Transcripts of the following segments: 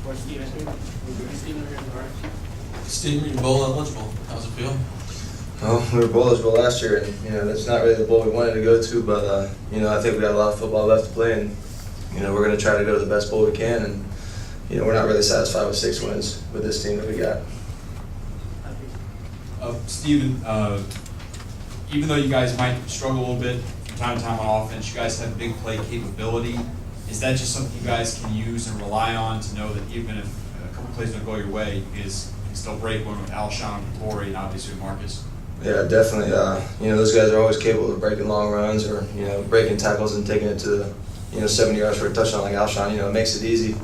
For Steven, Steven, Steven, you're bowl eligible. How's it feel? Well, we were bowl eligible last year, and that's not really the bowl we wanted to go to. But I think we got a lot of football left to play, and we're going to try to go to the best bowl we can. And we're not really satisfied with 6 wins with this team that we got. Steven, even though you guys might struggle a little bit from time to time on offense, you guys have big play capability. Is that just something you guys can use and rely on to know that even if a couple plays don't go your way, you guys can still break one with Alshon, Corey, and obviously with Marcus? Yeah, definitely. Those guys are always capable of breaking long runs or breaking tackles and taking it to 70 yards for a touchdown like Alshon. It makes it easy,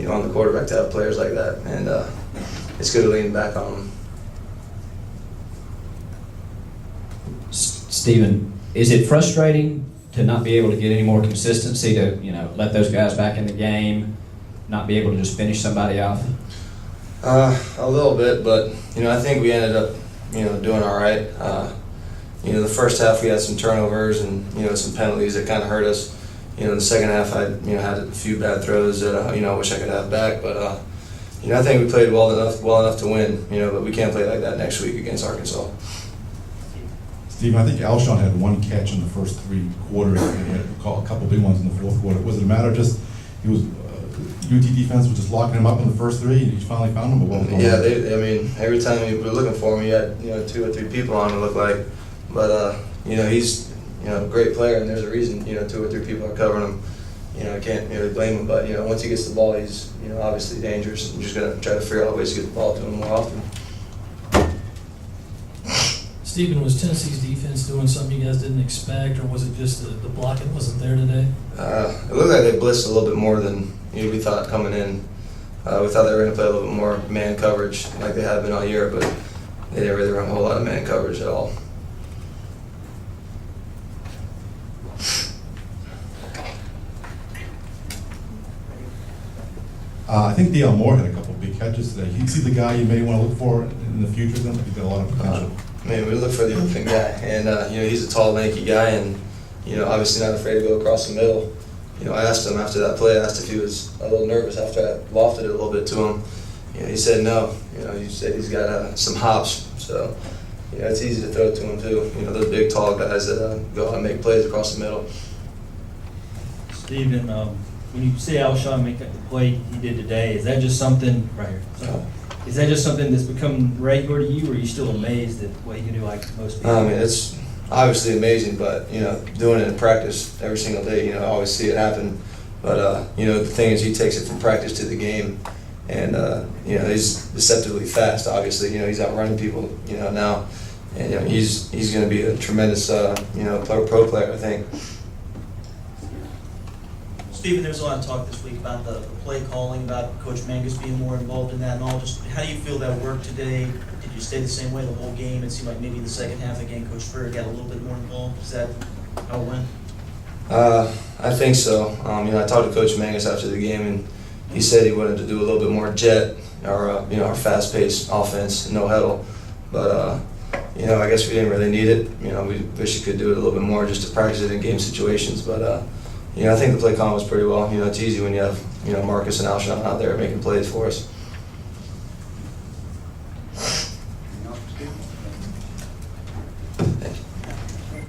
on the quarterback to have players like that, and it's good to lean back on them. Steven, is it frustrating to not be able to get any more consistency to, let those guys back in the game, not be able to just finish somebody off? A little bit, but, I think we ended up, doing all right. The first half we had some turnovers and, some penalties that kind of hurt us. The second half I, had a few bad throws that, I wish I could have back, but, I think we played well enough to win, but we can't play like that next week against Arkansas. Steven, I think Alshon had 1 catch in the first 3 quarters, and he had a couple big ones in the fourth quarter. Was it a matter of just UT defense was just locking him up in the first 3, and he finally found him? Yeah, every time we were looking for him, he had 2 or 3 people on him, it looked like. But he's a great player, and there's a reason 2 or 3 people are covering him. I can't really blame him, but once he gets the ball, he's obviously dangerous. I'm just gonna try to figure out ways to get the ball to him more often. Steven, was Tennessee's defense doing something you guys didn't expect, or was it just the blocking wasn't there today? It looked like they blitzed a little bit more than we thought coming in. We thought they were going to play a little bit more man coverage like they have been all year, but they didn't really run a whole lot of man coverage at all. I think D.L. Moore had a couple big catches today. You see the guy you may want to look for in the future then? He's got a lot of potential. We look for the open guy, and he's a tall, lanky guy, and obviously not afraid to go across the middle. I asked him after that play. I asked if he was a little nervous after I lofted it a little bit to him. He said no. He said he's got some hops, so it's easy to throw it to him too. Those big, tall guys that go out and make plays across the middle. Steven, when you see Alshon make the play he did today, is that just something right here? So, is that just something that's become regular to you, or are you still amazed at what he can do like most people? It's obviously amazing, but doing it in practice every single day, I always see it happen. But the thing is, he takes it from practice to the game, and he's deceptively fast. Obviously, he's outrunning people, now, and he's going to be a tremendous pro player, I think. Steven, there's a lot of talk this week about the play calling, about Coach Mangus being more involved in that and all. Just how do you feel that worked today? Did you stay the same way the whole game? It seemed like maybe in the second half again, Coach Freer got a little bit more involved. Is that how it went? I think so. I talked to Coach Mangus after the game, and he said he wanted to do a little bit more jet, our fast-paced offense, no huddle. But I guess we didn't really need it. We wish he could do it a little bit more just to practice it in game situations. But I think the play calling was pretty well. It's easy when you have Marcus and Alshon out there making plays for us.